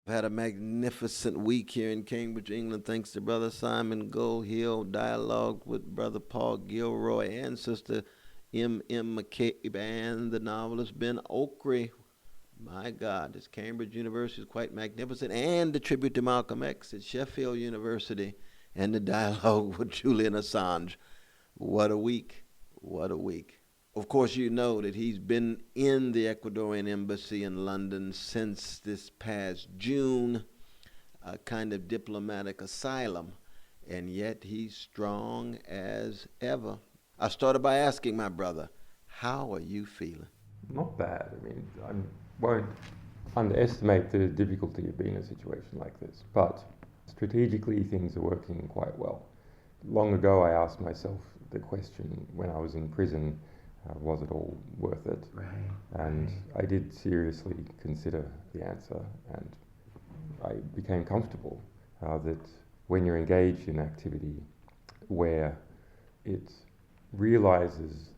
Had a magnificent week here in Cambridge, England, thanks to Brother Simon Goldhill, dialogue with Brother Paul Gilroy and Sister M. McCabe and the novelist Ben Okri. My God, this Cambridge University is quite magnificent. And the tribute to Malcolm X at Sheffield University and the dialogue with Julian Assange. What a week. What a week. Of course, you know that he's been in the Ecuadorian embassy in London since this past June, a kind of diplomatic asylum, and yet he's strong as ever. I started by asking my brother, how are you feeling? Not bad. I mean, I won't underestimate the difficulty of being in a situation like this, but strategically things are working quite well. Long ago, I asked myself the question when I was in prison, was it all worth it? Right. And I did seriously consider the answer, and I became comfortable that when you're engaged in activity where it realizes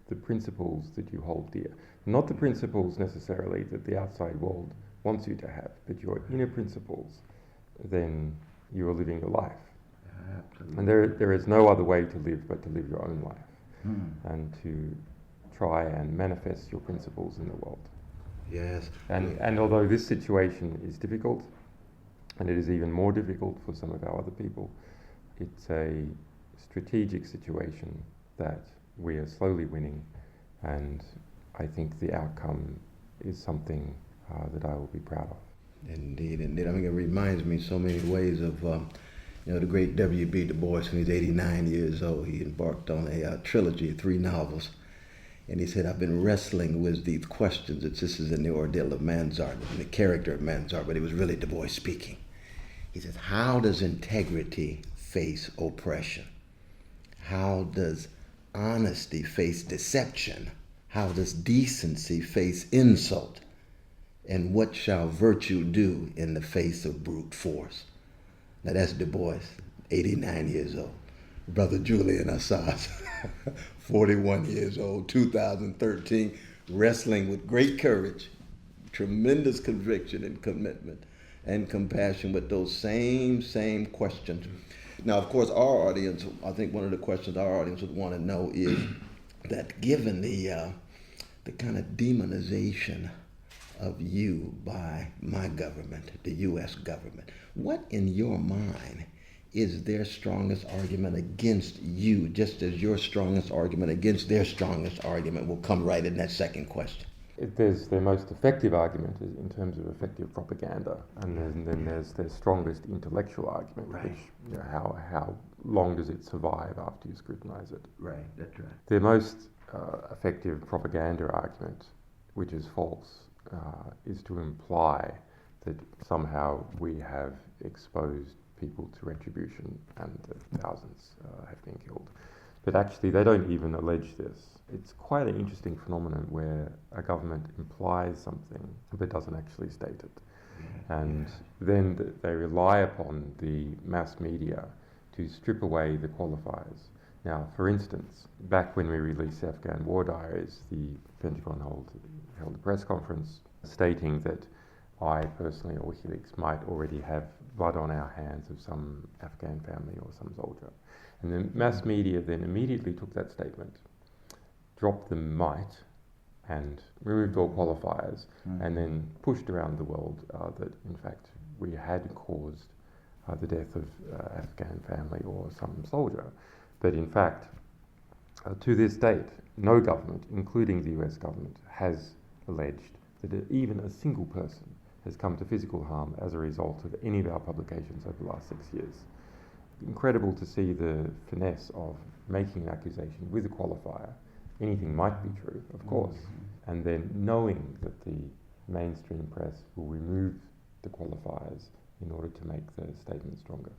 the principles that you hold dear, not the principles necessarily that the outside world wants you to have, but your inner principles, then you are living your life. Absolutely. And there is no other way to live but to live your own life and to try and manifest your principles in the world. Yes. And although this situation is difficult, and it is even more difficult for some of our other people, it's a strategic situation that we are slowly winning, and I think the outcome is something that I will be proud of. Indeed, indeed. I mean, it reminds me in so many ways of, the great W.B. Du Bois. When he was 89 years old, he embarked on a trilogy of 3 novels. And he said, I've been wrestling with these questions. This is in the ordeal of Manzard, in the character of Manzard, but it was really Du Bois speaking. He says, how does integrity face oppression? How does honesty face deception? How does decency face insult? And what shall virtue do in the face of brute force? Now that's Du Bois, 89 years old. Brother Julian Assange, 41 years old, 2013, wrestling with great courage, tremendous conviction and commitment and compassion with those same questions. Now, of course, our audience, I think one of the questions our audience would want to know is that given the kind of demonization of you by my government, the U.S. government, what in your mind is their strongest argument against you, just as your strongest argument against their strongest argument will come right in that second question? There's their most effective argument in terms of effective propaganda, and then there's their strongest intellectual argument, right. Which, how long does it survive after you scrutinize it? Right, that's right. Their most effective propaganda argument, which is false, is to imply that somehow we have exposed people to retribution and that thousands have been killed. But actually, they don't even allege this. It's quite an interesting phenomenon where a government implies something but doesn't actually state it. And then they rely upon the mass media to strip away the qualifiers. Now, for instance, back when we released Afghan War Diaries, the Pentagon held a press conference stating that I personally or WikiLeaks might already have blood on our hands of some Afghan family or some soldier. And the mass media then immediately took that statement, dropped the might, and removed all qualifiers, and then pushed around the world that, in fact, we had caused the death of Afghan family or some soldier. But in fact, to this date, no government, including the US government, has alleged that even a single person has come to physical harm as a result of any of our publications over the last 6 years. Incredible to see the finesse of making an accusation with a qualifier. Anything might be true, of course, and then knowing that the mainstream press will remove the qualifiers in order to make the statement stronger.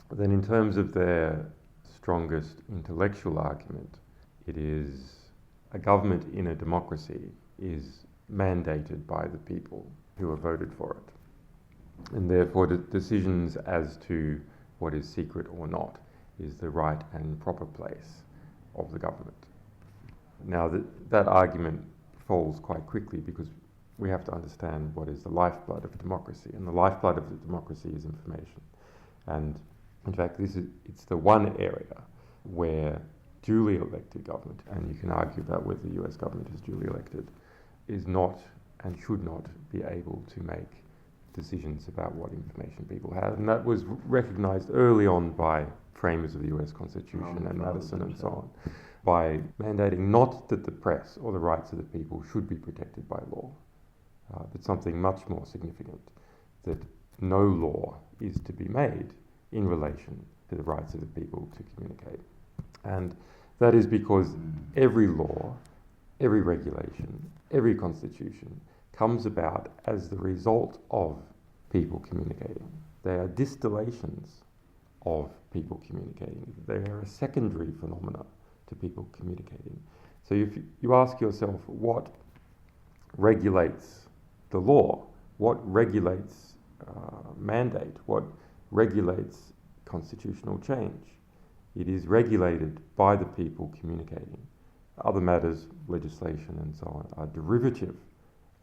But then in terms of their strongest intellectual argument, it is a government in a democracy is mandated by the people who have voted for it. And therefore the decisions as to what is secret or not is the right and proper place of the government. Now that argument falls quite quickly because we have to understand what is the lifeblood of democracy. And the lifeblood of the democracy is information. And in fact, it's the one area where duly elected government, and you can argue about whether the US government is duly elected, is not and should not be able to make decisions about what information people have. And that was recognized early on by framers of the US Constitution and Madison and so on, by mandating not that the press or the rights of the people should be protected by law, but something much more significant, that no law is to be made in relation to the rights of the people to communicate. And that is because every law, every regulation, every constitution comes about as the result of people communicating. They are distillations of people communicating. They are a secondary phenomena to people communicating. So if you ask yourself, what regulates the law? What regulates mandate? What regulates constitutional change? It is regulated by the people communicating. Other matters, legislation and so on, are derivative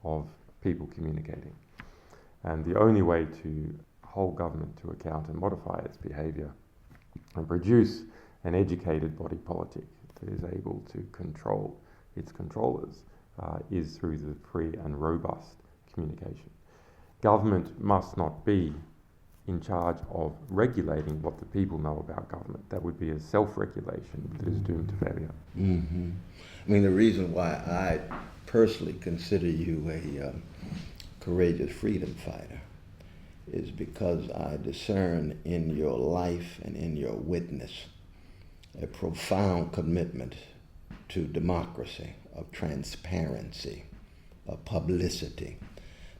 of people communicating. And the only way to hold government to account and modify its behaviour and produce an educated body politic that is able to control its controllers is through the free and robust communication. Government must not be in charge of regulating what the people know about government. That would be a self-regulation that is doomed to failure. Mm-hmm. I mean, the reason why I personally consider you a courageous freedom fighter is because I discern in your life and in your witness a profound commitment to democracy, of transparency, of publicity.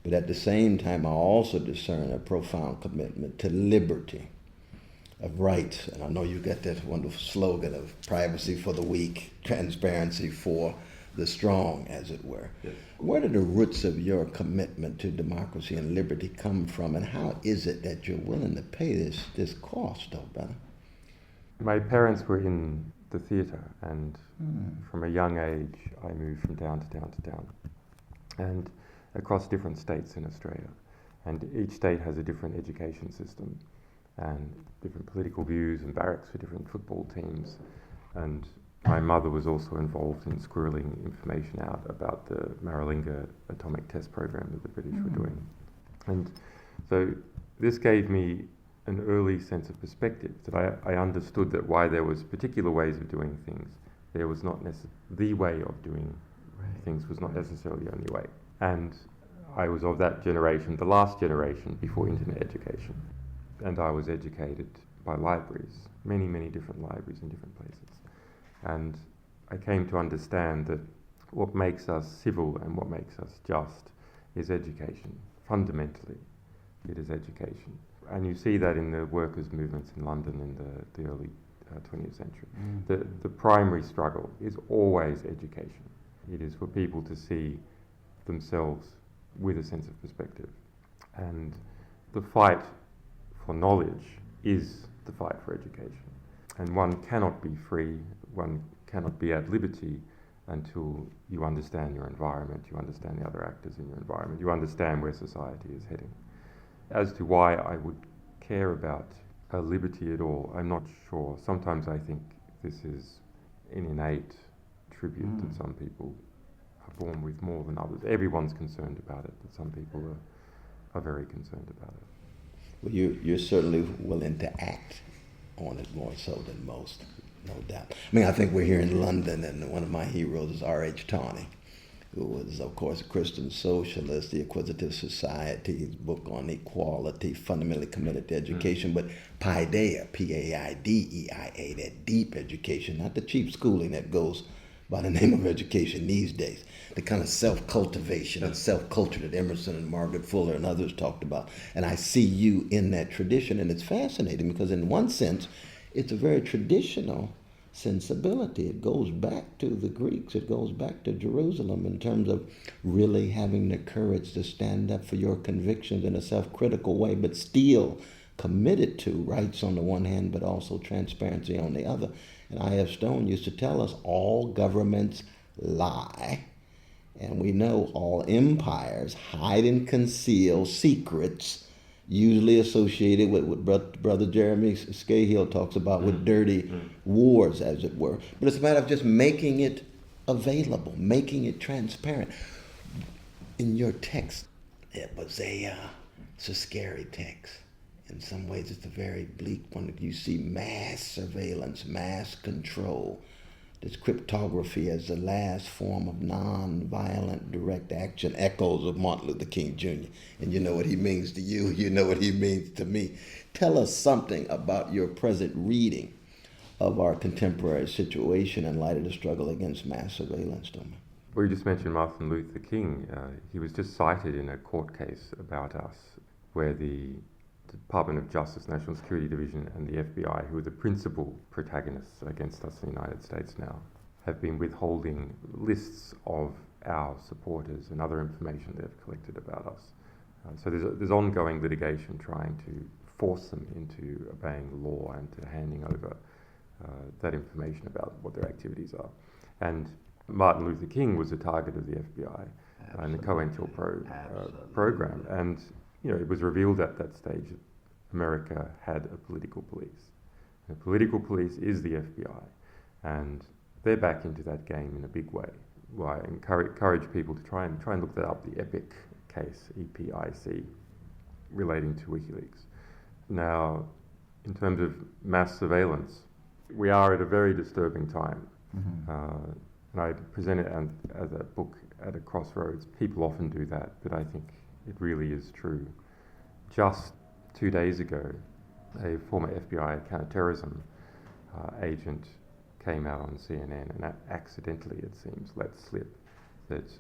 But at the same time, I also discern a profound commitment to liberty, of rights. And I know you got that wonderful slogan of privacy for the weak, transparency for the strong, as it were. Yes. Where do the roots of your commitment to democracy and liberty come from, and how is it that you're willing to pay this cost, though, brother? My parents were in the theatre, and from a young age, I moved from town to town to town, and across different states in Australia. And each state has a different education system, and different political views, and barracks for different football teams. And my mother was also involved in squirreling information out about the Maralinga atomic test program that the British were doing. And so this gave me an early sense of perspective, that I understood that why there was particular ways of doing things, there was not the way of doing things was not necessarily the only way. And I was of that generation, the last generation before internet education. And I was educated by libraries, many, many different libraries in different places. And I came to understand that what makes us civil and what makes us just is education. Fundamentally, it is education. And you see that in the workers' movements in London in the early 20th century. The primary struggle is always education. It is for people to see themselves with a sense of perspective. And the fight for knowledge is the fight for education. And one cannot be free, one cannot be at liberty until you understand your environment, you understand the other actors in your environment, you understand where society is heading. As to why I would care about liberty at all, I'm not sure. Sometimes I think this is an innate tribute that some people are born with more than others. Everyone's concerned about it, but some people are very concerned about it. Well, you're certainly willing to act on it more so than most, no doubt. I mean, I think we're here in London, and one of my heroes is R.H. Tawney, who was, of course, a Christian socialist, The Acquisitive Society, his book on equality, fundamentally committed to education, but Paideia, P-A-I-D-E-I-A, that deep education, not the cheap schooling that goes by the name of education these days, the kind of self-cultivation and self-culture that Emerson and Margaret Fuller and others talked about. And I see you in that tradition, and it's fascinating because in one sense, it's a very traditional sensibility. It goes back to the Greeks. It goes back to Jerusalem in terms of really having the courage to stand up for your convictions in a self-critical way, but still committed to rights on the one hand, but also transparency on the other. And I.F. Stone used to tell us all governments lie, And we know all empires hide and conceal secrets, usually associated with what Brother Jeremy Scahill talks about with dirty wars, as it were. But it's a matter of just making it available, making it transparent. In your text, it's a scary text. In some ways, it's a very bleak one. You see mass surveillance, mass control. This cryptography as the last form of non-violent direct action, echoes of Martin Luther King Jr. And you know what he means to you, you know what he means to me. Tell us something about your present reading of our contemporary situation in light of the struggle against mass surveillance, Thomas. Well, you just mentioned Martin Luther King. He was just cited in a court case about us where the Department of Justice, National Security Division, and the FBI, who are the principal protagonists against us in the United States now, have been withholding lists of our supporters and other information they've collected about us. So there's ongoing litigation trying to force them into obeying the law and to handing over that information about what their activities are. And Martin Luther King was a target of the FBI and the COINTELPRO program. And it was revealed at that stage that America had a political police. The political police is the FBI, and they're back into that game in a big way. Well, I encourage people to try and look that up, the EPIC case, EPIC, relating to WikiLeaks. Now, in terms of mass surveillance, we are at a very disturbing time. And I present it as a book at a crossroads. People often do that, but I think it really is true. Just 2 days ago, a former FBI counterterrorism agent came out on CNN and accidentally, it seems, let slip that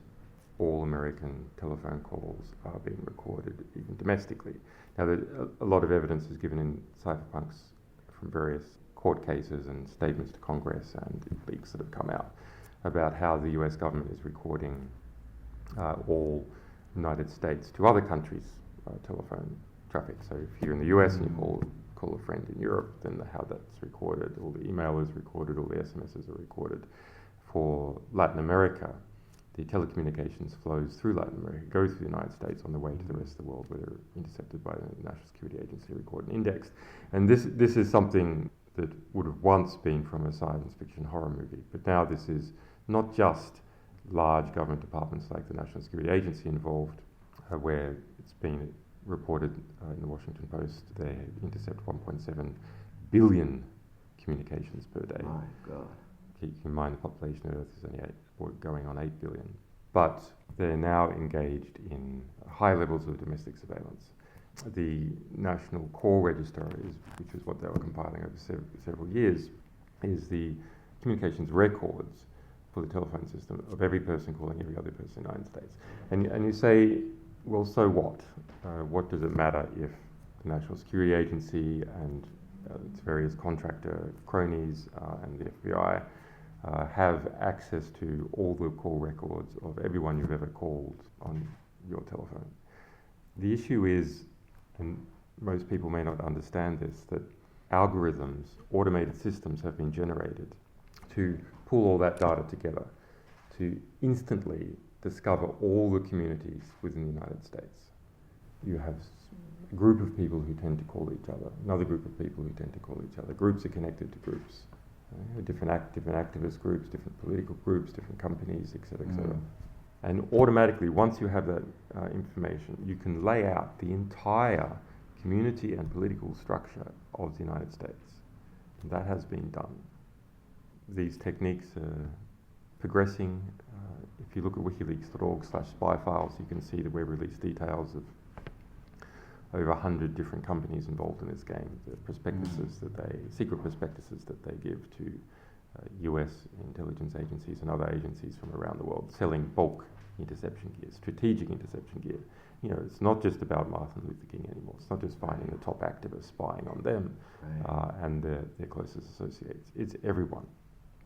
all American telephone calls are being recorded, even domestically. Now, a lot of evidence is given in Cypherpunks from various court cases and statements to Congress and leaks that have come out about how the US government is recording all United States to other countries' telephone traffic. So if you're in the US and you call a friend in Europe, then how that's recorded, all the email is recorded, all the SMSs are recorded. For Latin America, the telecommunications flows through Latin America, go through the United States on the way to the rest of the world, where they're intercepted by the National Security Agency, recorded and indexed. And this is something that would have once been from a science fiction horror movie, but now this is not just large government departments like the National Security Agency involved, where it's been reported in the Washington Post they intercept 1.7 billion communications per day. My God. Keep in mind the population of Earth is only going on 8 billion. But they're now engaged in high levels of domestic surveillance. The National Core Register, which is what they were compiling over several years, is the communications records for the telephone system of every person calling every other person in the United States. And you say, well, so what? What does it matter if the National Security Agency and its various contractor cronies and the FBI have access to all the call records of everyone you've ever called on your telephone? The issue is, and most people may not understand this, that algorithms, automated systems have been generated to pull all that data together, to instantly discover all the communities within the United States. You have a group of people who tend to call each other, another group of people who tend to call each other. Groups are connected to groups, different activist groups, different political groups, different companies, etc., etc. And automatically, once you have that information, you can lay out the entire community and political structure of the United States. And that has been done. These techniques are progressing. If you look at wikileaks.org/spy files, you can see that we've released details of over 100 different companies involved in this game. The prospectuses secret prospectuses that they give to US intelligence agencies and other agencies from around the world, selling bulk interception gear, strategic interception gear. It's not just about Martin Luther King anymore. It's not just finding the top activists, spying on them and their closest associates. It's everyone.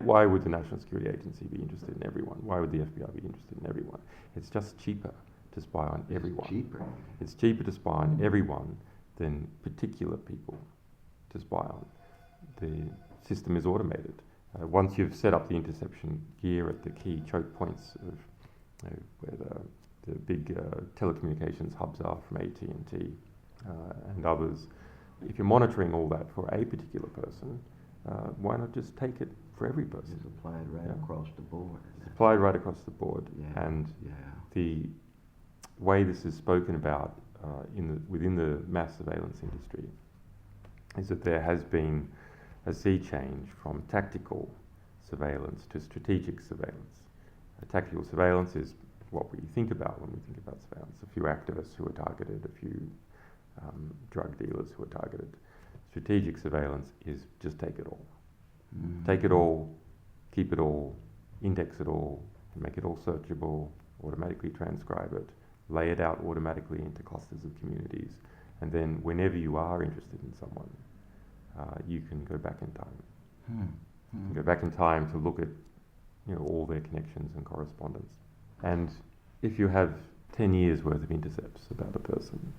Why would the National Security Agency be interested in everyone? Why would the FBI be interested in everyone? It's just cheaper to spy on everyone. It's cheaper to spy on everyone than particular people to spy on. The system is automated. Once you've set up the interception gear at the key choke points where the big telecommunications hubs are from AT&T and others. If you're monitoring all that for a particular person, why not just take it for every person? It's applied right across the board. It's applied right across the board. Yeah. And the way this is spoken about within the mass surveillance industry is that there has been a sea change from tactical surveillance to strategic surveillance. Tactical surveillance is what we think about when we think about surveillance. A few activists who are targeted, a few drug dealers who are targeted. Strategic surveillance is just take it all. Take it all, keep it all, index it all, make it all searchable, automatically transcribe it, lay it out automatically into clusters of communities, and then whenever you are interested in someone, you can go back in time. You can go back in time to look at all their connections and correspondence. And if you have 10 years worth of intercepts about a person,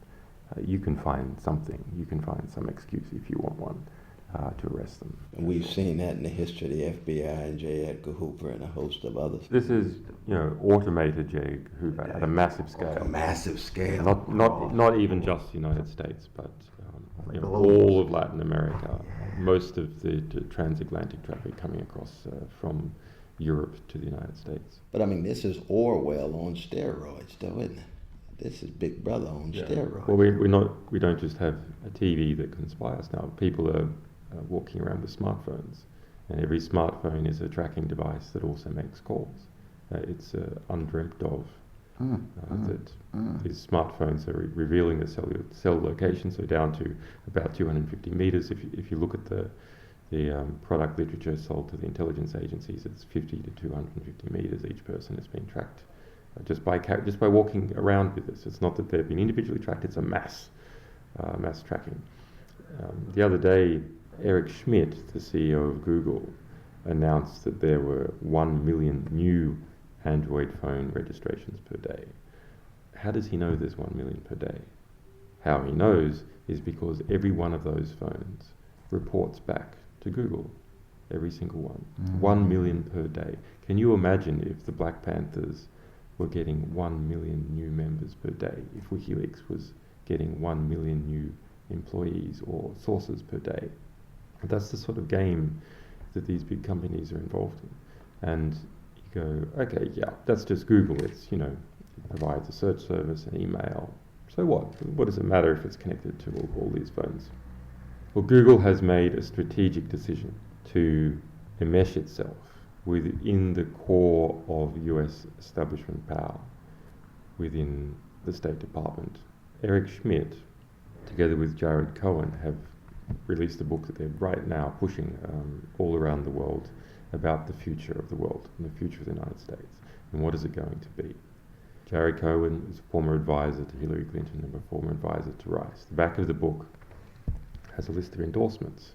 you can find something. You can find some excuse, if you want one, to arrest them. And we've seen that in the history of the FBI and J. Edgar Hoover and a host of others. This is, automated J. Edgar Hoover at a massive scale. A massive scale. Not even just the United States, but all of Latin America. Most of the transatlantic traffic coming across from Europe to the United States. But I mean, this is Orwell on steroids, though, isn't it? This is Big Brother on steroids. Well, we don't just have a TV that can spy us now. People are walking around with smartphones, and every smartphone is a tracking device that also makes calls. It's undreamt of that these smartphones are revealing the cell location, so down to about 250 meters. If you look at the product literature sold to the intelligence agencies, it's 50 to 250 meters. Each person is being tracked just by walking around with this. It's not that they've been individually tracked; it's a mass tracking. The other day, Eric Schmidt, the CEO of Google, announced that there were 1 million new Android phone registrations per day. How does he know there's 1 million per day? How he knows is because every one of those phones reports back to Google, every single one. 1 million per day. Can you imagine if the Black Panthers were getting 1 million new members per day, if WikiLeaks was getting 1 million new employees or sources per day? That's the sort of game that these big companies are involved in. And you go, okay, yeah, that's just Google. It's, it provides a search service and email. So what? What does it matter if it's connected to all these phones? Well, Google has made a strategic decision to enmesh itself within the core of US establishment power within the State Department. Eric Schmidt, together with Jared Cohen, have released a book that they're right now pushing all around the world about the future of the world and the future of the United States and what is it going to be. Jared Cohen is a former advisor to Hillary Clinton and a former advisor to Rice. The back of the book has a list of endorsements,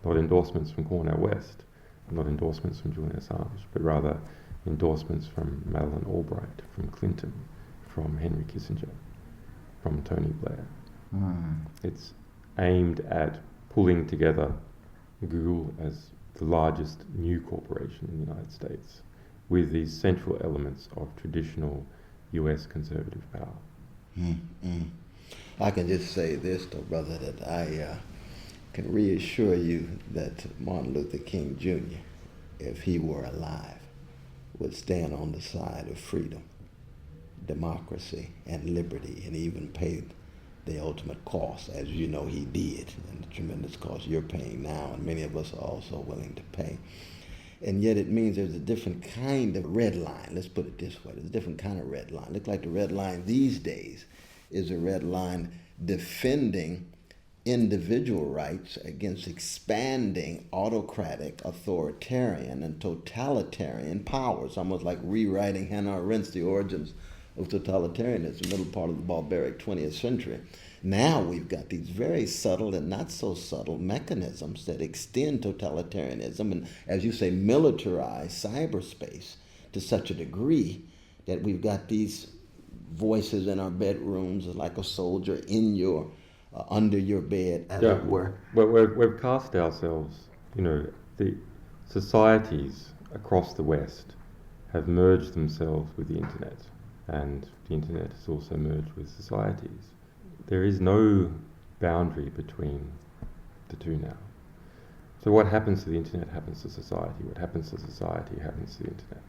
not endorsements from Cornel West, not endorsements from Julian Assange, but rather endorsements from Madeleine Albright, from Clinton, from Henry Kissinger, from Tony Blair. It's aimed at pulling together Google as the largest new corporation in the United States with these central elements of traditional US conservative power. I can just say this, though, brother, that I can reassure you that Martin Luther King Jr., if he were alive, would stand on the side of freedom, democracy, and liberty, and even pay the ultimate cost, as you know he did, and the tremendous cost you're paying now, and many of us are also willing to pay. And yet it means there's a different kind of red line. Let's put it this way. There's a different kind of red line. Looks like the red line these days is a red line defending individual rights against expanding autocratic, authoritarian, and totalitarian powers, almost like rewriting Hannah Arendt's The Origins of Totalitarianism, middle part of the barbaric 20th century. Now we've got these very subtle and not so subtle mechanisms that extend totalitarianism and, as you say, militarize cyberspace to such a degree that we've got these voices in our bedrooms like a soldier in your under your bed, as it were. Well, we've cast ourselves, the societies across the West have merged themselves with the internet. and the internet has also merged with societies. There is no boundary between the two now. So what happens to the internet happens to society. What happens to society happens to the internet.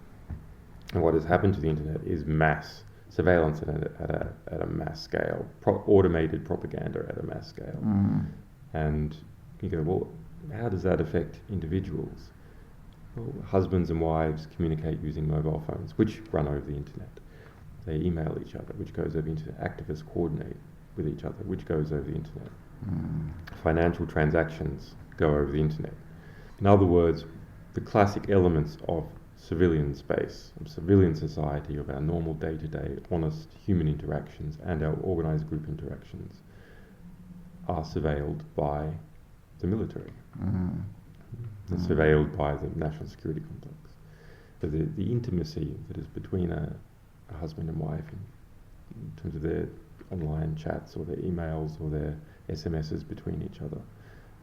And what has happened to the internet is mass surveillance at a mass scale, automated propaganda at a mass scale. And you go, well, how does that affect individuals? Well, husbands and wives communicate using mobile phones, which run over the internet. They email each other, which goes over the internet. Activists coordinate with each other, which goes over the internet. Financial transactions go over the internet. In other words, the classic elements of civilian space, of civilian society, of our normal day-to-day honest human interactions and our organised group interactions are surveilled by the military. They're surveilled by the national security complex. So the intimacy that is between a husband and wife in terms of their online chats or their emails or their SMSs between each other,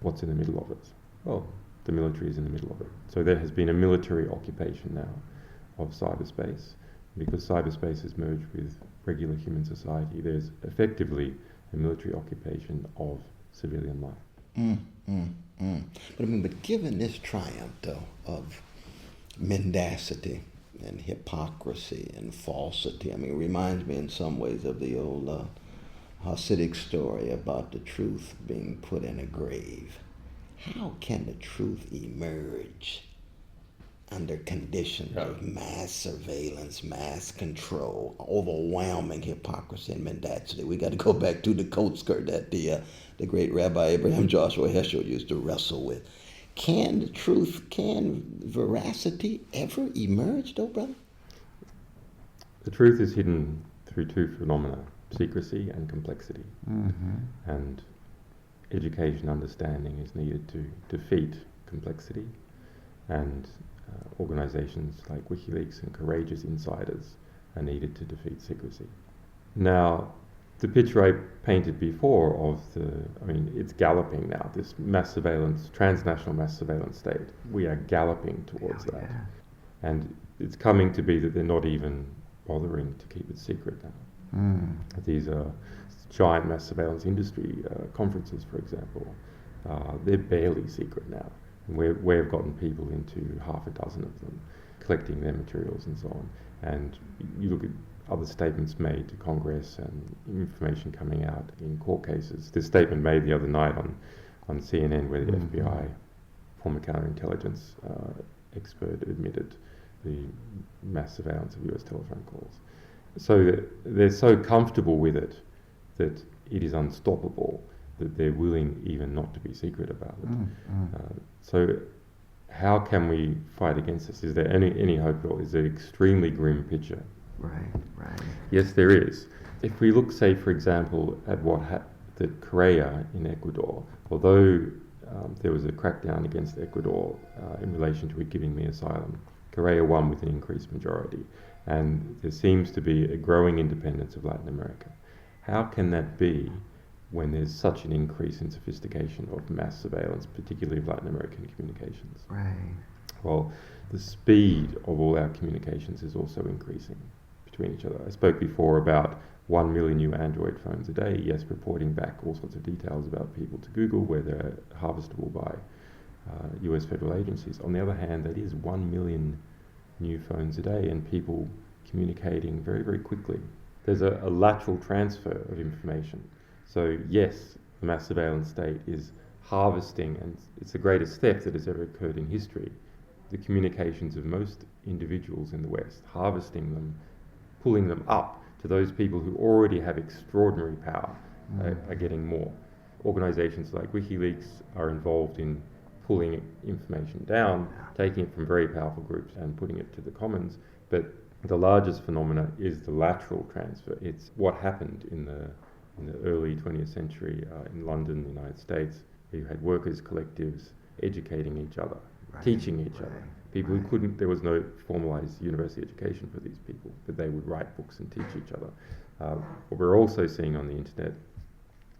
what's in the middle of it? Well, the military is in the middle of it. So there has been a military occupation now of cyberspace. Because cyberspace has merged with regular human society, there's effectively a military occupation of civilian life. But given this triumph, though, of mendacity and hypocrisy and falsity, it reminds me in some ways of the old Hasidic story about the truth being put in a grave. How can the truth emerge under conditions of mass surveillance, mass control, overwhelming hypocrisy and mendacity? We got to go back to the coat skirt that the great Rabbi Abraham Joshua Heschel used to wrestle with. Can the truth, can veracity ever emerge, though, brother? The truth is hidden through two phenomena: secrecy and complexity. And education understanding is needed to defeat complexity, and organisations like WikiLeaks and courageous insiders are needed to defeat secrecy. Now, the picture I painted before of it's galloping now, this mass surveillance, transnational mass surveillance state. We are galloping towards that. And it's coming to be that they're not even bothering to keep it secret now. These are giant mass surveillance industry conferences, for example. They're barely secret now. And we've gotten people into half a dozen of them, collecting their materials and so on. And you look at other statements made to Congress and information coming out in court cases. This statement made the other night on CNN where the FBI, former counterintelligence expert, admitted the mass surveillance of US telephone calls. So they're so comfortable with it that it is unstoppable, that they're willing even not to be secret about it. So how can we fight against this? Is there any hope at all? Is there an extremely grim picture? Right. Yes, there is. If we look, say, for example, at what happened Correa in Ecuador, although there was a crackdown against Ecuador in relation to it giving me asylum, Correa won with an increased majority. And there seems to be a growing independence of Latin America. How can that be when there's such an increase in sophistication of mass surveillance, particularly of Latin American communications? Right. Well, the speed of all our communications is also increasing between each other. I spoke before about 1 million new Android phones a day, yes, reporting back all sorts of details about people to Google where they're harvestable by US federal agencies. On the other hand, that is 1 million new phones a day and people communicating very, very quickly. There's a lateral transfer of information. So yes, the mass surveillance state is harvesting, and it's the greatest theft that has ever occurred in history, the communications of most individuals in the West, harvesting them, pulling them up to those people who already have extraordinary power, are getting more. Organizations like WikiLeaks are involved in pulling information down, taking it from very powerful groups and putting it to the commons. But the largest phenomena is the lateral transfer. It's what happened in the early 20th century in London, the United States, where you had workers' collectives educating each other, teaching each other. People who couldn't, there was no formalized university education for these people, but they would write books and teach each other. What we're also seeing on the internet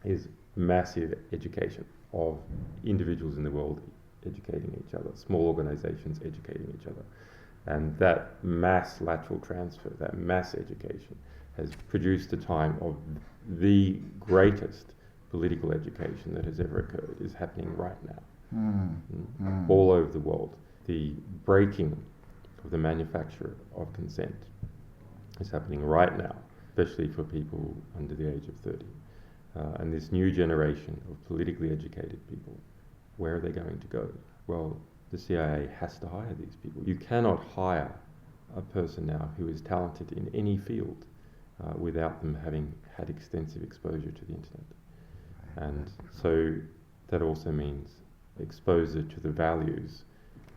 is massive education of individuals in the world educating each other, small organizations educating each other. And that mass lateral transfer, that mass education, has produced a time of the greatest political education that has ever occurred, is happening right now. All over the world. The breaking of the manufacture of consent is happening right now, especially for people under the age of 30. And this new generation of politically educated people, where are they going to go? Well, the CIA has to hire these people. You cannot hire a person now who is talented in any field without them having had extensive exposure to the internet. And so that also means exposure to the values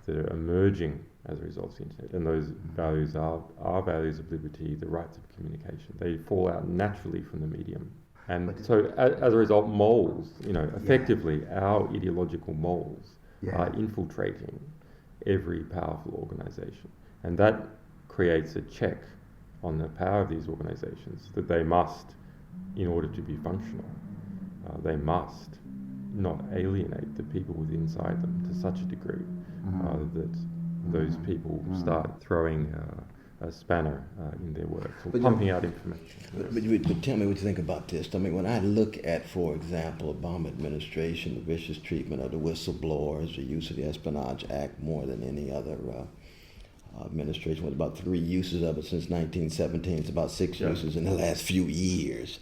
that are emerging as a result of the internet. And those values are values of liberty, the rights of communication. They fall out naturally from the medium. And so as a result, moles, effectively our ideological moles are infiltrating every powerful organization. And that creates a check on the power of these organizations that they must, in order to be functional, they must not alienate the people within inside them to such a degree that those people start throwing a spanner in their works or pumping out information. But tell me what you think about this. I mean, when I look at, for example, Obama administration, the vicious treatment of the whistleblowers, the use of the Espionage Act more than any other administration, with about 3 uses of it since 1917. It's about 6 uses in the last few years,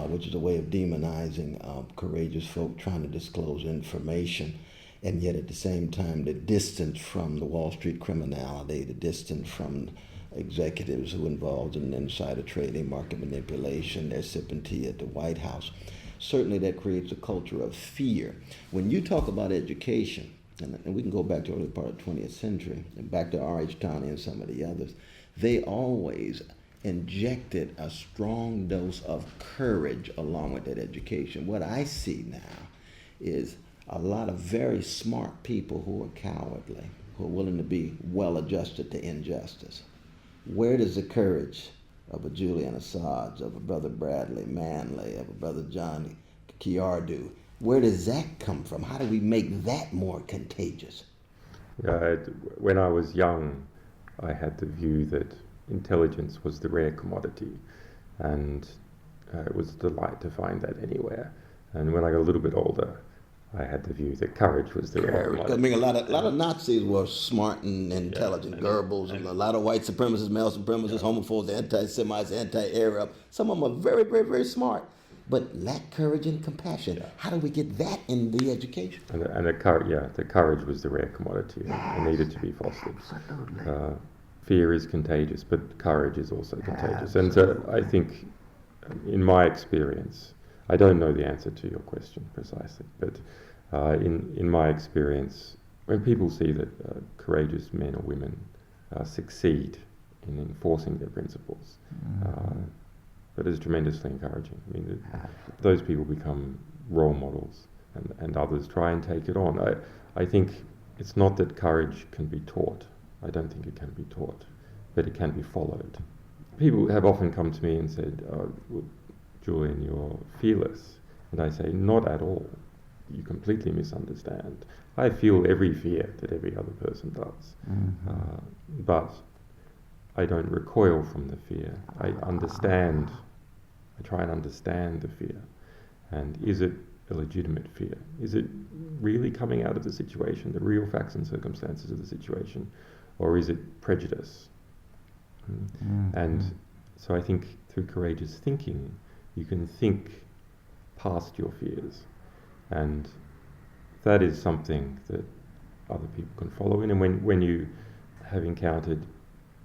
which is a way of demonizing courageous folk trying to disclose information. And yet at the same time, the distance from the Wall Street criminality, the distance from executives who are involved in insider trading, market manipulation, they're sipping tea at the White House. Certainly that creates a culture of fear. When you talk about education, and we can go back to the early part of the 20th century, and back to R.H. Tawney and some of the others, they always injected a strong dose of courage along with that education. What I see now is a lot of very smart people who are cowardly, who are willing to be well-adjusted to injustice. Where does the courage of a Julian Assange, of a brother Bradley Manley, of a brother John Chiardu, where does that come from? How do we make that more contagious? When I was young, I had the view that intelligence was the rare commodity, and it was a delight to find that anywhere. And when I got a little bit older, I had the view that courage was the rare commodity. I mean, a lot of Nazis were smart and intelligent, Goebbels, and a lot of white supremacists, male supremacists, homophobes, anti-Semites, anti-Arab. Some of them are very, very, very smart, but lack courage and compassion. How do we get that in the education? And the courage was the rare commodity and needed to be fostered. Fear is contagious, but courage is also contagious. And so I think, in my experience, I don't know the answer to your question precisely, but in my experience, when people see that courageous men or women succeed in enforcing their principles, that is tremendously encouraging. I mean, those people become role models, and others try and take it on. I think it's not that courage can be taught. I don't think it can be taught, but it can be followed. People have often come to me and said, well, Julian, you're fearless. And I say, not at all. You completely misunderstand. I feel every fear that every other person does. But I don't recoil from the fear. I try and understand the fear. And is it a legitimate fear? Is it really coming out of the situation, the real facts and circumstances of the situation? Or is it prejudice? And so I think through courageous thinking, you can think past your fears. And that is something that other people can follow in. And when you have encountered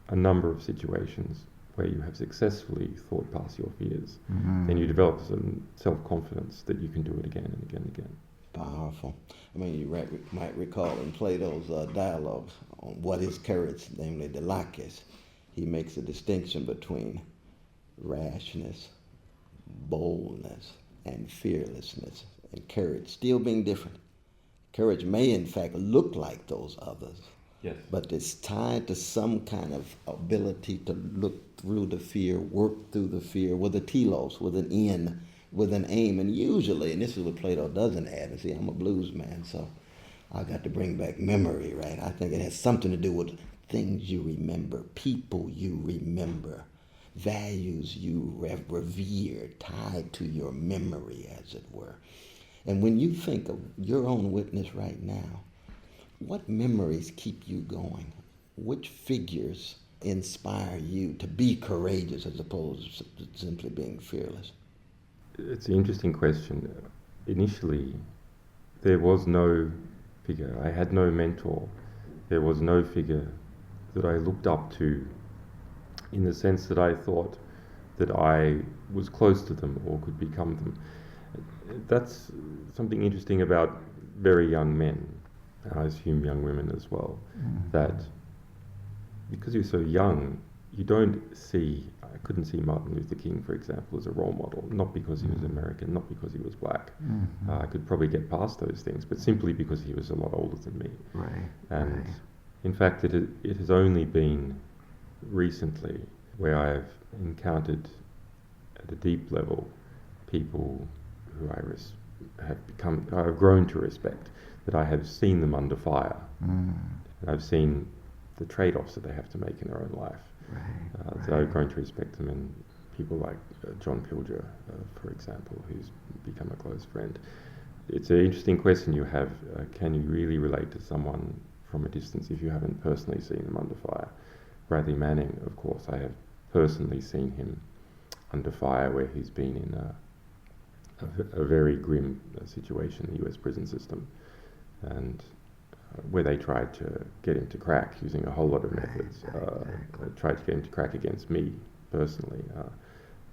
a number of situations where you have successfully thought past your fears, then you develop some self-confidence that you can do it again and again and again. Powerful. I mean, you might recall in Plato's dialogues on what is courage, namely the Laches, he makes a distinction between rashness, boldness, and fearlessness, and courage still being different. Courage may in fact look like those others, yes, but it's tied to some kind of ability to look through the fear, work through the fear with a telos, with an N, with an aim. And usually, and this is what Plato doesn't add, and see, I'm a blues man, so I got to bring back memory, right? I think it has something to do with things you remember, people you remember, values you revere, tied to your memory, as it were. And when you think of your own witness right now, what memories keep you going? Which figures inspire you to be courageous as opposed to simply being fearless? It's an interesting question. Initially, there was no figure. I had no mentor. There was no figure that I looked up to in the sense that I thought that I was close to them or could become them. That's something interesting about very young men, and I assume young women as well, that because you're so young, you don't see, I couldn't see Martin Luther King, for example, as a role model, not because he was American, not because he was black. I could probably get past those things, but simply because he was a lot older than me. Right. And in fact, it has only been recently where I've encountered at a deep level people who I've grown to respect, that I have seen them under fire. And I've seen the trade-offs that they have to make in their own life. So I've grown to respect them, and people like John Pilger, for example, who's become a close friend. It's an interesting question you have. Can you really relate to someone from a distance if you haven't personally seen them under fire? Bradley Manning, of course, I have personally seen him under fire where he's been in a very grim situation in the US prison system, and where they tried to get him to crack using a whole lot of methods. They tried to get him to crack against me personally.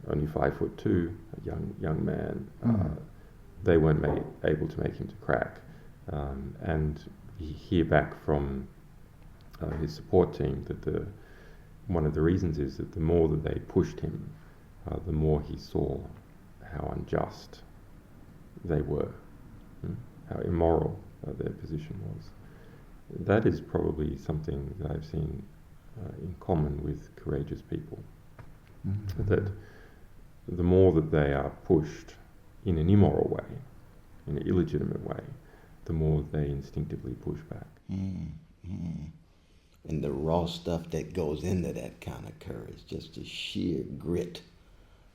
Only 5'2", a young man. They weren't able to make him to crack. And you hear back from his support team that one of the reasons is that the more that they pushed him, the more he saw how unjust they were, how immoral their position was. That is probably something that I've seen in common with courageous people, that the more that they are pushed in an immoral way, in an illegitimate way, the more they instinctively push back. And the raw stuff that goes into that kind of courage, just the sheer grit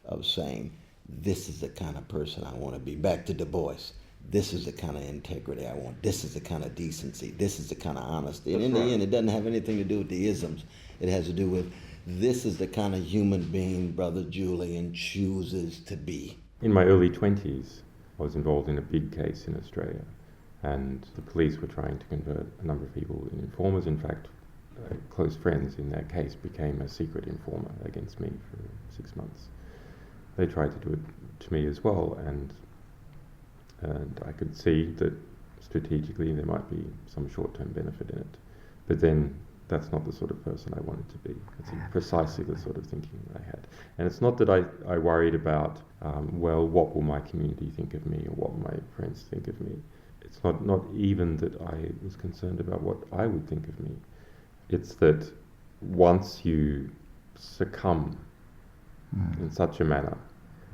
of saying, this is the kind of person I want to be. Back to Du Bois. This is the kind of integrity I want. This is the kind of decency. This is the kind of honesty. And in the end, it doesn't have anything to do with the isms. It has to do with, this is the kind of human being Brother Julian chooses to be. In my early 20s, I was involved in a big case in Australia, and the police were trying to convert a number of people in informers. In fact, close friends in that case became a secret informer against me for 6 months. They tried to do it to me as well, and I could see that strategically there might be some short-term benefit in it. But then that's not the sort of person I wanted to be. It's precisely the sort of thinking I had. And it's not that I worried about, well, what will my community think of me, or what will my friends think of me. It's not even that I was concerned about what I would think of me. It's that once you succumb in such a manner,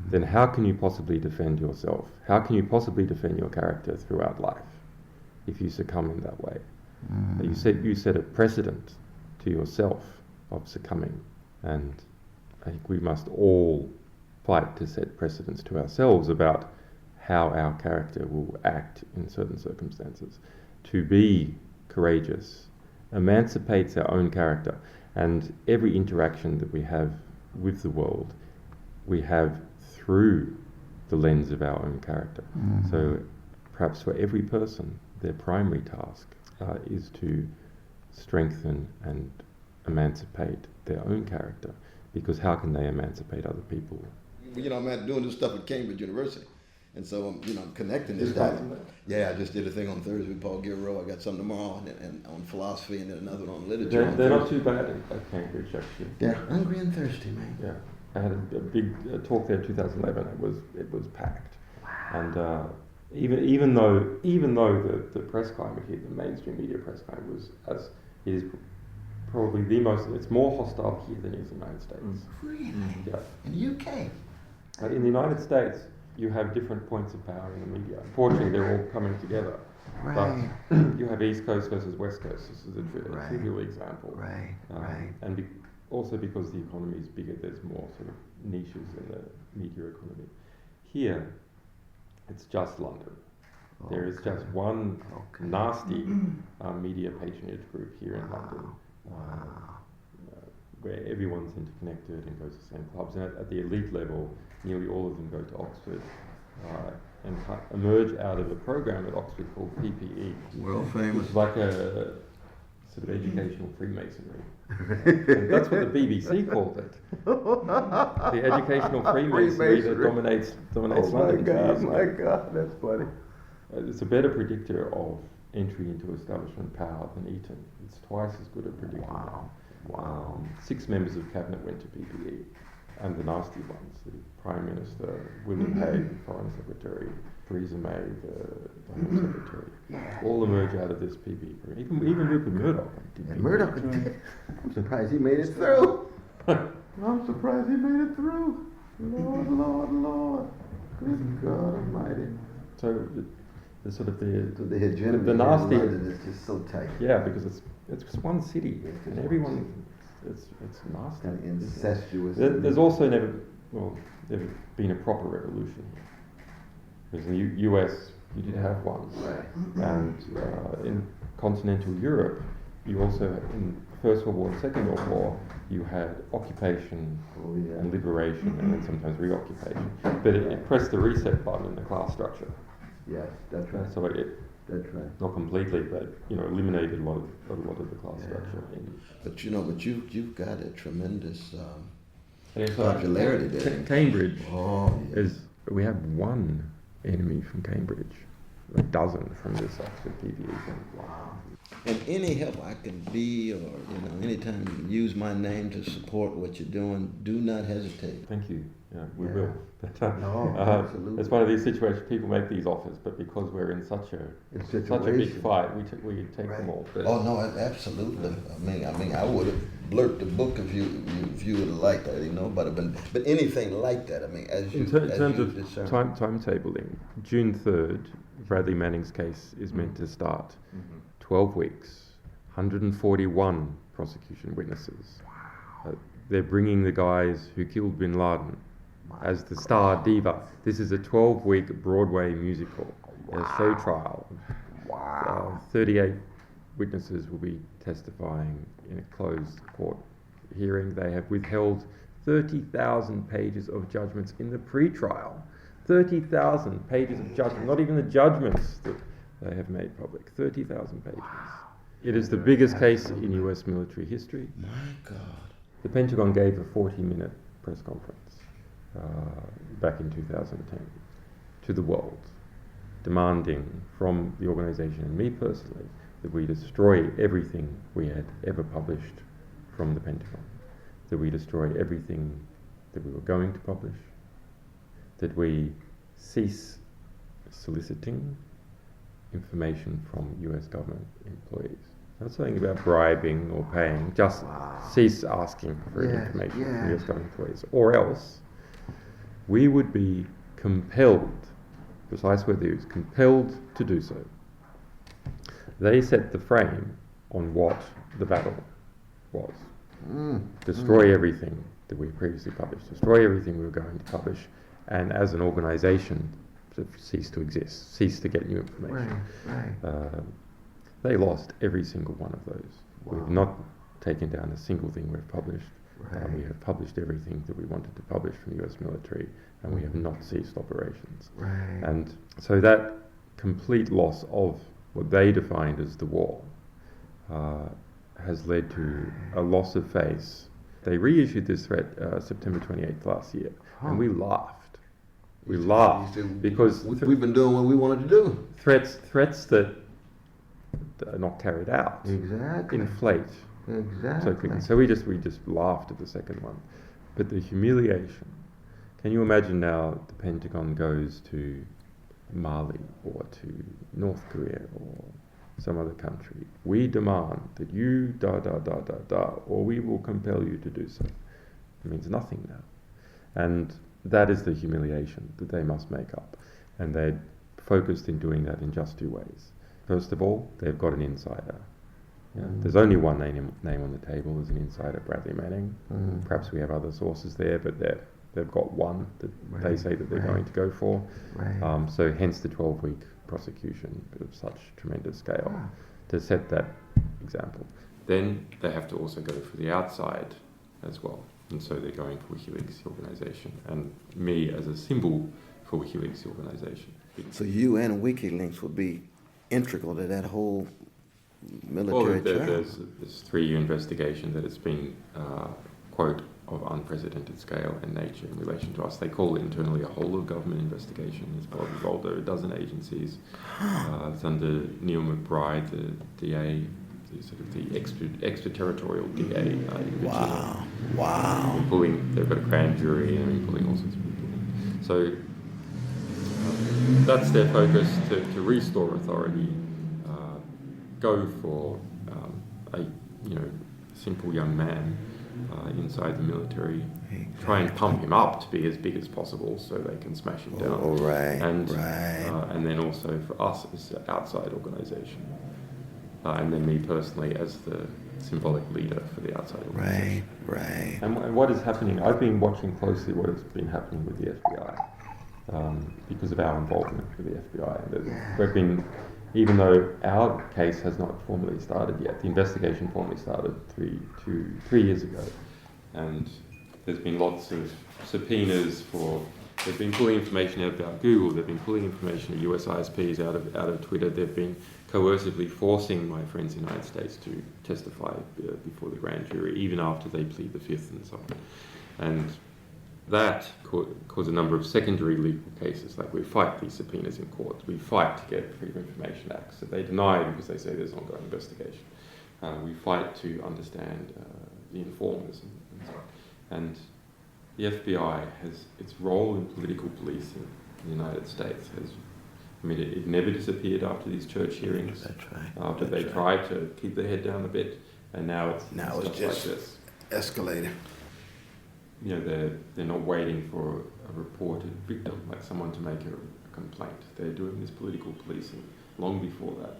then how can you possibly defend yourself? How can you possibly defend your character throughout life if you succumb in that way? You set a precedent to yourself of succumbing, and I think we must all fight to set precedents to ourselves about how our character will act in certain circumstances. To be courageous emancipates our own character, and every interaction that we have with the world, we have through the lens of our own character. So perhaps for every person, their primary task is to strengthen and emancipate their own character, because how can they emancipate other people? You know, I'm doing this stuff at Cambridge University, and so I'm connecting this stuff. Yeah, I just did a thing on Thursday with Paul Gilroy. I got something tomorrow and on philosophy, and then another one on literature. They're not too bad at Cambridge, actually. Yeah, hungry and thirsty, man. Yeah. I had a big talk there in 2011. It was packed, and even though the press climate here, the mainstream media press climate is probably it's more hostile here than it is in the United States. Really? Yeah. In the UK? In the United States, you have different points of power in the media. Unfortunately, they're all coming together. Right. But you have East Coast versus West Coast. This is a Right. trivial example. Right. Right. And also because the economy is bigger, there's more sort of niches in the media economy. Here, it's just London. There is just one nasty media patronage group here in London, where everyone's interconnected and goes to the same clubs. And at the elite level, nearly all of them go to Oxford and emerge out of a program at Oxford called PPE. World famous. It's like a sort of educational Freemasonry. And that's what the BBC called it. The educational Freemasonry that dominates London. My God, that's funny. It's a better predictor of entry into establishment power than Eton. It's twice as good a predictor. Wow. 6 members of cabinet went to PPE, and the nasty ones: the Prime Minister, William Hague, the Foreign Secretary, Theresa May, the Home Secretary, all emerge out of this PPE. Even Rupert Murdoch. Murdoch, I'm surprised he made it through. I'm surprised he made it through. Lord. Good God Almighty. So the sort of the hegemony the nasty is just so tight. Yeah, because it's one city, and everyone it's nasty. And incestuous. There's also never been a proper revolution here. Because in the US, you did have one, Right. and in continental Europe, you also in First World War and Second World War, you had occupation and liberation, and then sometimes reoccupation. But it pressed the reset button in the class structure. Yes, that's right. So That's right. not completely, but eliminated a lot of the class structure. But you've got a tremendous And in fact, popularity there. Cambridge Yeah. we have one enemy from Cambridge, a dozen from this Oxford PPE thing. Wow. And any help I can be, or anytime you use my name to support what you're doing, do not hesitate. Thank you. Yeah, we will. No, absolutely. It's one of these situations. People make these offers, but because we're in such a big fight, we take them all. But oh no, absolutely. I mean, I would have blurted the book if you would have liked that, but anything like that. I mean, in terms of timetabling, June 3rd, Bradley Manning's case is meant to start. 12 weeks, 141 prosecution witnesses. They're bringing the guys who killed bin Laden as the star diva. This is a 12-week Broadway musical, a show trial. 38 witnesses will be testifying in a closed court hearing. They have withheld 30,000 pages of judgments in the pre-trial. 30,000 pages of judgment, not even the judgments that they have made public. 30,000 pages. It is the biggest case in US military history. My God. The Pentagon gave a 40-minute press conference back in 2010 to the world, demanding from the organisation and me personally that we destroy everything we had ever published from the Pentagon, that we destroy everything that we were going to publish, that we cease soliciting information from US government employees. Not saying about bribing or paying, just cease asking for information from US government employees, or else we would be compelled, precise word they use, compelled to do so. They set the frame on what the battle was. Destroy everything that we previously published, destroy everything we were going to publish, and as an organisation, cease to exist, cease to get new information. They lost every single one of those. We've not taken down a single thing we've published. We have published everything that we wanted to publish from the US military, and we have not ceased operations. And so that complete loss of what they defined as the war has led to a loss of face. They reissued this threat September 28th last year, and we laughed. We laughed because we've been doing what we wanted to do. Threats that are not carried out inflate so quickly. So we just laughed at the second one. But the humiliation. Can you imagine now the Pentagon goes to Mali or to North Korea or some other country? We demand that you or we will compel you to do so. It means nothing now. And that is the humiliation that they must make up. And they're focused in doing that in just two ways. First of all, they've got an insider. There's only one name on the table. There's an insider, Bradley Manning. Perhaps we have other sources there, but they've got one that they say that they're going to go for. So hence the 12-week prosecution of such tremendous scale to set that example. Then they have to also go for the outside as well. And so they're going for WikiLeaks, the organisation, and me as a symbol for WikiLeaks, the organisation. So you and WikiLeaks would be integral to that whole military trial? There's this 3-year investigation that has been, quote, of unprecedented scale and nature in relation to us. They call it internally a whole-of-government investigation. It's probably involved over a dozen agencies. It's under Neil McBride, the DA, the extraterritorial DA. Wow. They've got a grand jury and pulling all sorts of people in. So that's their focus, to restore authority, go for a simple young man inside the military, try and pump him up to be as big as possible so they can smash him down. And then also for us as an outside organisation, and then me personally as the symbolic leader for the outside organisation. And what is happening? I've been watching closely what has been happening with the FBI because of our involvement with the FBI. We've been, even though our case has not formally started yet, the investigation formally started three years ago, and there's been lots of subpoenas for. They've been pulling information out about Google. They've been pulling information of US ISPs out of Twitter. They've been coercively forcing my friends in the United States to testify before the grand jury, even after they plead the Fifth and so on. And that caused a number of secondary legal cases, like we fight these subpoenas in court. We fight to get Freedom of Information Acts that they deny because they say there's ongoing investigation. We fight to understand the informers and so on. And the FBI has its role in political policing in the United States. It never disappeared after these church hearings. After they tried to keep their head down a bit, and now it's just like this. Escalating. They're not waiting for a reported victim, like someone to make a complaint. They're doing this political policing long before that,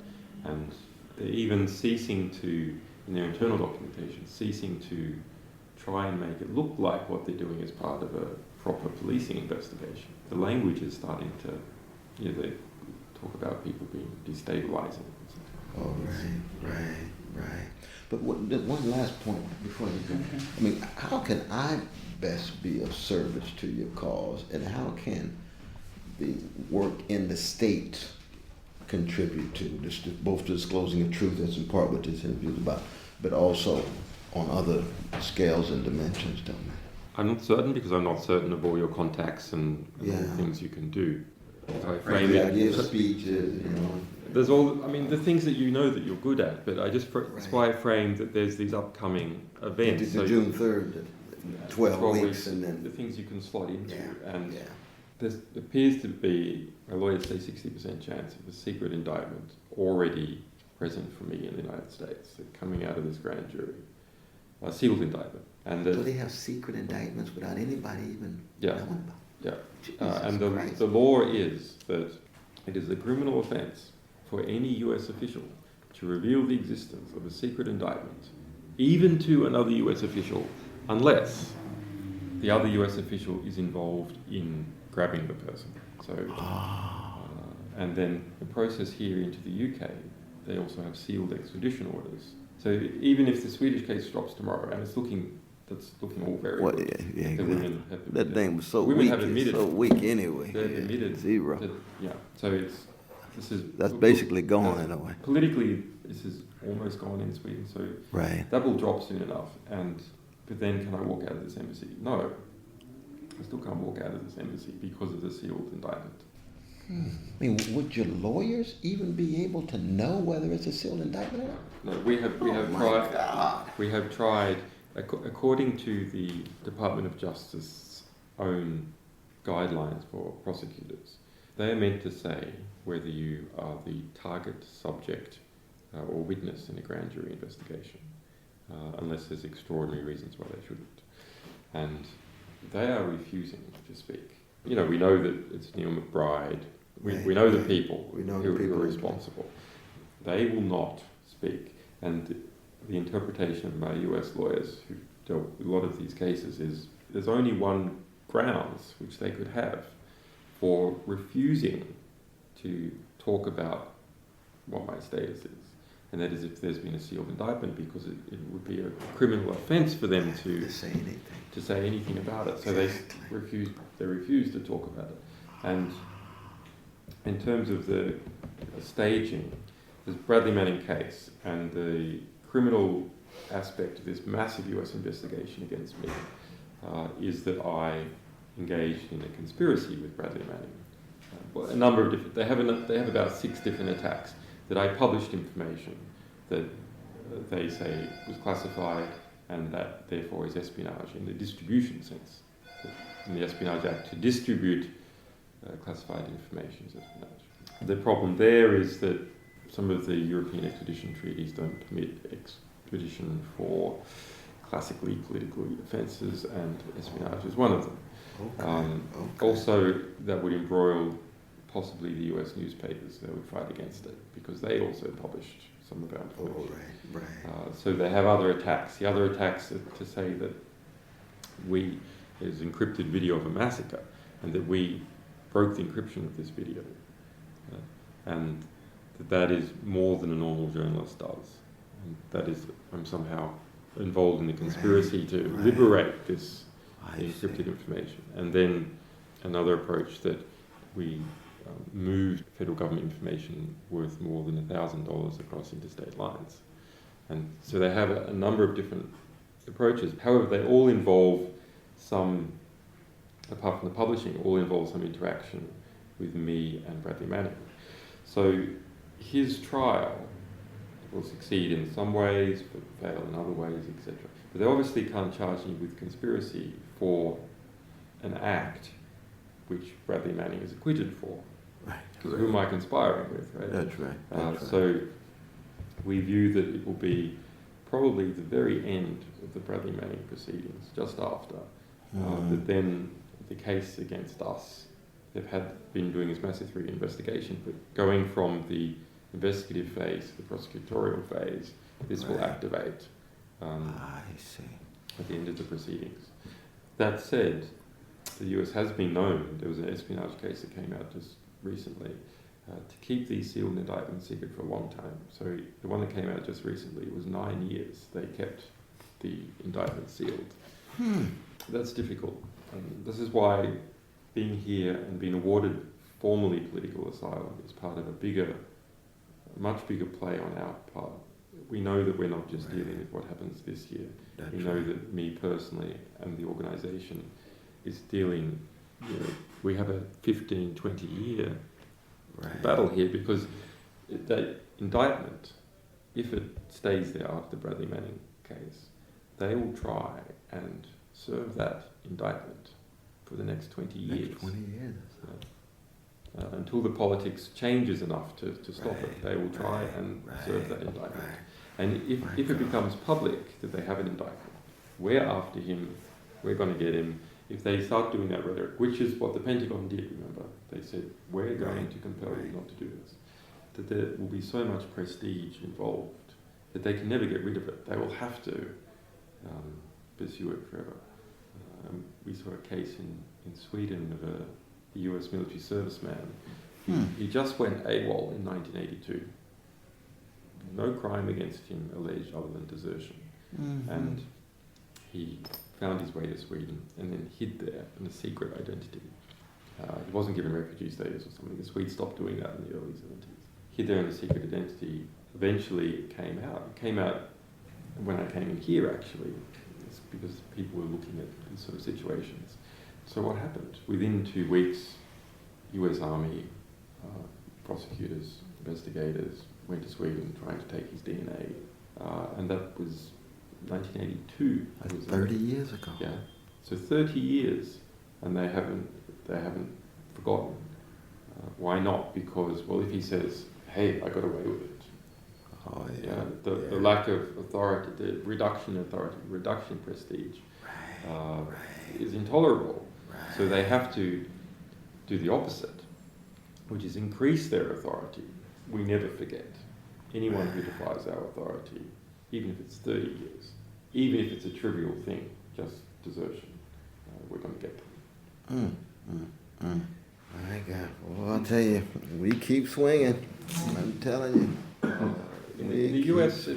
and they're even ceasing to, in their internal documentation, to try and make it look like what they're doing is part of a proper policing investigation. The language is starting to, they talk about people being destabilizing. Oh, right. But one last point before you go. I mean, how can I best be of service to your cause, and how can the work in the state contribute to this, both disclosing the truth, that's in part what this interview is about, but also on other scales and dimensions, don't we? I'm not certain, because I'm not certain of all your contacts and all the things you can do. So I frame it. Give speeches, There's the things that that you're good at, but that's why I framed that there's these upcoming events. So June 3rd, 12 weeks, and then the things you can slot into. There appears to be, my lawyers say 60% chance of a secret indictment already present for me in the United States, coming out of this grand jury. A sealed indictment. And so they have secret indictments without anybody even knowing about it? And the law is that it is a criminal offence for any US official to reveal the existence of a secret indictment, even to another US official, unless the other US official is involved in grabbing the person. So, and then the process here into the UK, they also have sealed extradition orders. So even if the Swedish case drops tomorrow, and that's looking all very good. Exactly. That thing was so women weak. Have admitted, so weak anyway. They've admitted zero. So that's basically gone in a way. Politically, this is almost gone in Sweden. So that will drop soon enough. But then, can I walk out of this embassy? No, I still can't walk out of this embassy because of the sealed indictment. I mean, would your lawyers even be able to know whether it's a sealed indictment or not? No, we have tried. According to the Department of Justice's own guidelines for prosecutors, they are meant to say whether you are the target, subject, or witness in a grand jury investigation, unless there's extraordinary reasons why they shouldn't. And they are refusing to speak. We know that it's Neil McBride. We know the people who are responsible. they will not speak. And the interpretation of my US lawyers who dealt with a lot of these cases is there's only one grounds which they could have for refusing to talk about what my status is. And that is if there's been a sealed indictment, because it would be a criminal offence for them to say anything about it. So Exactly. they refuse to talk about it. And in terms of the staging, this Bradley Manning case and the criminal aspect of this massive US investigation against me is that I engaged in a conspiracy with Bradley Manning. Well, a number of different. They have about 6 different attacks. That I published information that they say was classified and that therefore is espionage in the distribution sense. In the Espionage Act, to distribute classified information is espionage. The problem there is that some of the European extradition treaties don't permit extradition for classically political offences, and espionage is one of them. Okay. Also, that would embroil possibly the US newspapers. They would fight against it because they also published some of our information. Right. So they have other attacks. The other attacks are to say that there's encrypted video of a massacre and that we broke the encryption of this video. And that is more than a normal journalist does. And that is, I'm somehow involved in the conspiracy to liberate this encrypted information. And then another approach that we moved federal government information worth more than $1,000 across interstate lines. And so they have a number of different approaches. However, they all involve some, apart from the publishing, all involve some interaction with me and Bradley Manning. So his trial will succeed in some ways, but fail in other ways, etc. But they obviously can't charge me with conspiracy for an act which Bradley Manning is acquitted for. Right. Who am I conspiring with, right? That's right. So we view that it will be probably the very end of the Bradley Manning proceedings, just after. But then the case against us, they've been doing this massive investigation, but going from the investigative phase to the prosecutorial phase, this will activate I see. at the end of the proceedings. That said, the US has been known, there was an espionage case that came out just recently, to keep these sealed indictments secret for a long time. So the one that came out just recently was 9 years they kept the indictment sealed. That's difficult. This is why being here and being awarded formally political asylum is part of a much bigger play on our part. We know that we're not just dealing with what happens this year. That's we know that me personally and the organisation is dealing, we have a 15, 20 year battle here, because that indictment, if it stays there after the Bradley Manning case, they will try and serve that indictment for the next 20 years. Next 20 years. Until the politics changes enough to stop it, they will try and serve that indictment. And if it becomes public that they have an indictment, we're after him, we're going to get him. If they start doing that rhetoric, which is what the Pentagon did, remember, they said, we're going to compel you not to do this, that there will be so much prestige involved that they can never get rid of it. They will have to pursue it forever. We saw a case in Sweden of a US military serviceman. He just went AWOL in 1982. No crime against him alleged other than desertion. And he found his way to Sweden and then hid there in a secret identity. He wasn't given refugee status or something. The Swedes stopped doing that in the early 70s. Hid there in a secret identity. Eventually it came out. It came out when I came in here, actually. It's because people were looking at these sort of situations. So what happened? Within 2 weeks, US Army prosecutors, investigators went to Sweden trying to take his DNA. And that was 1982. That's 30 years ago. Yeah. So 30 years, and they haven't forgotten. Why not? Because, well, if he says, hey, I got away with it. Oh, The lack of authority, the reduction in authority, reduction in prestige is intolerable. So they have to do the opposite, which is increase their authority. We never forget. anyone who defies our authority, even if it's 30 years, even if it's a trivial thing, just desertion, we're going to get them. My God, well, I'll tell you, we keep swinging. I'm telling you. In the US,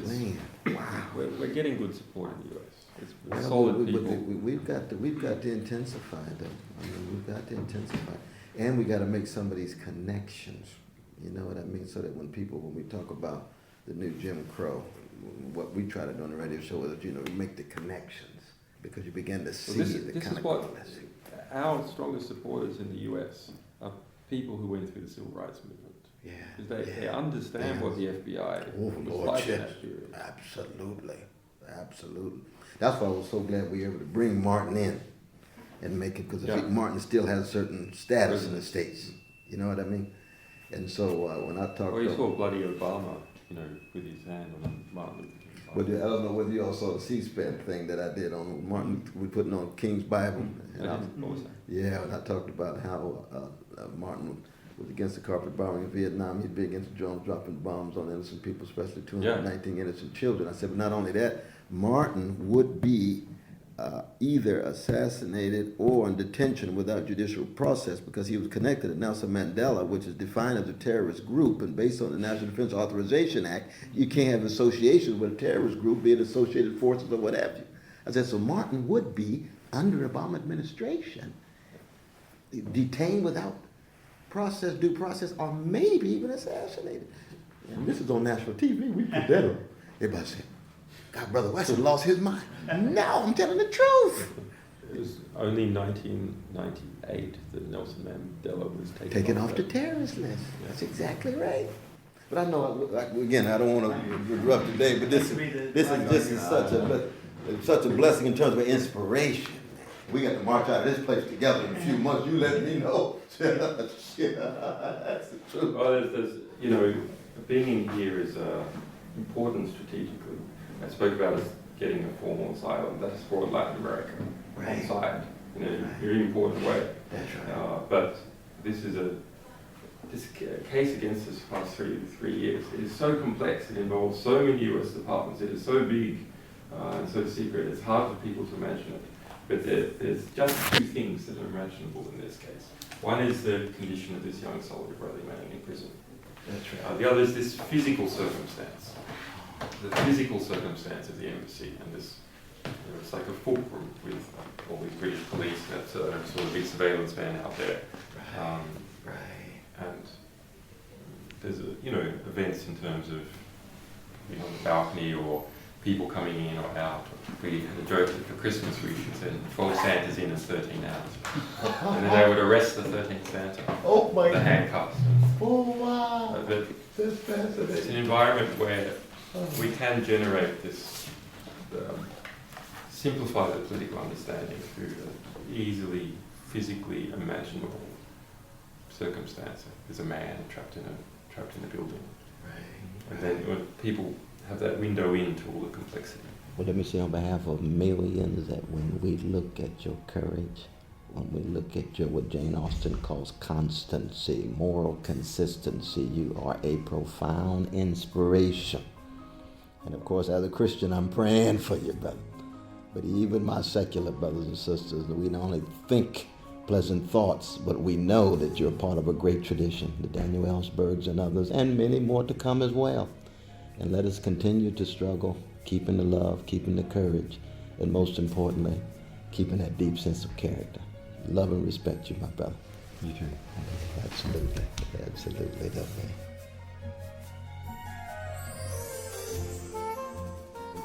Wow. we're getting good support in the US. It's Well, solid people. We've got to intensify, though. I mean, we've got to intensify, and we got to make some of these connections. You know what I mean? So that when we talk about the new Jim Crow, what we try to do on the radio show is, we make the connections, because you begin to see the kind of quality. Our strongest supporters in the US are people who went through the civil rights movement. Yeah. Because they understand what the FBI was like in that period. Absolutely. That's why I was so glad we were able to bring Martin in and make it, because I think Martin still has a certain status in the States. You know what I mean? And so when I talk, you saw bloody Obama, with his hand on Martin Luther King. But I don't know whether you all saw the C-SPAN thing that I did on Martin. We putting on King's Bible. And when I talked about how Martin was against the carpet bombing in Vietnam, he'd be against drones dropping bombs on innocent people, especially 219 innocent children. I said, but not only that, Martin would be either assassinated or in detention without judicial process, because he was connected to Nelson Mandela, which is defined as a terrorist group, and based on the National Defense Authorization Act, you can't have associations with a terrorist group, be it associated forces or what have you. I said, so Martin would be, under Obama administration, detained without due process, or maybe even assassinated. And this is on national TV. We put that on. Everybody said, God, Brother Wesson lost his mind. No, I'm telling the truth. It was only 1998 that Nelson Mandela was taken off the terrorist list. That's exactly right. But I know, again, I don't want to interrupt today, but this is such a blessing in terms of inspiration. We got to march out of this place together in a few months. You let me know. That's the truth. Well, there's being in here is important strategically. I spoke about us getting a formal asylum that has brought Latin America on side in a very important way. That's right. But this case against us for the past 3 years. It is so complex. It involves so many U.S. departments. It is so big and so secret. It's hard for people to imagine it. But there's just two things that are imaginable in this case. One is the condition of this young soldier brother remaining in prison. That's right. The other is this physical circumstance. The physical circumstance of the embassy, and this, it's like a fulcrum with all these British police, that sort of big surveillance van out there. And there's events in terms of on the balcony or people coming in or out. We had a joke that for Christmas we should send 12 Santas in and 13 out. And then they would arrest the 13th Santa. Oh my God. The handcuffs. Oh wow. But That's fascinating. it's an environment where we can generate this, simplify the political understanding through the easily, physically imaginable circumstance. There's a man trapped in a building. Right. And then when people have that window into all the complexity. Well, let me say on behalf of millions that when we look at your courage, when we look at your, what Jane Austen calls constancy, moral consistency, you are a profound inspiration. And of course, as a Christian, I'm praying for you, brother. But even my secular brothers and sisters, we not only think pleasant thoughts, but we know that you're part of a great tradition, the Daniel Ellsbergs and others, and many more to come as well. And let us continue to struggle, keeping the love, keeping the courage, and most importantly, keeping that deep sense of character. Love and respect you, my brother. You too. Absolutely. Absolutely, definitely.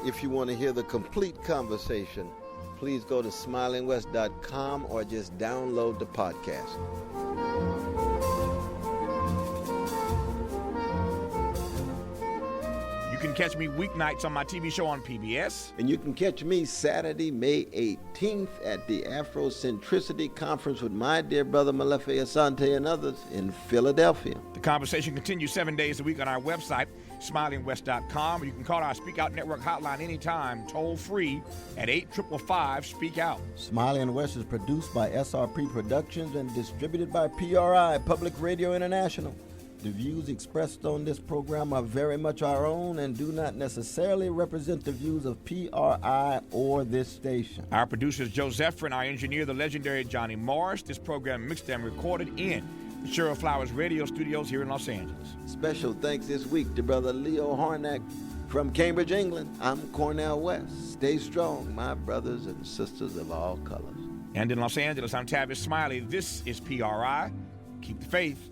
If you want to hear the complete conversation, please go to smilingwest.com or just download the podcast. You can catch me weeknights on my TV show on PBS. And you can catch me Saturday, May 18th at the Afrocentricity Conference with my dear brother Malefe Asante and others in Philadelphia. The conversation continues 7 days a week on our website, smilingwest.com. You can call our Speak Out Network hotline anytime, toll free at 855-SPEAK-OUT. Smiling West is produced by SRP Productions and distributed by PRI, Public Radio International. The views expressed on this program are very much our own and do not necessarily represent the views of PRI or this station. Our producer is Joe Zephyr, our engineer, the legendary Johnny Morris. This program mixed and recorded in the Cheryl Flowers Radio Studios here in Los Angeles. Special thanks this week to Brother Leo Harnack from Cambridge, England. I'm Cornel West. Stay strong, my brothers and sisters of all colors. And in Los Angeles, I'm Tavis Smiley. This is PRI. Keep the faith.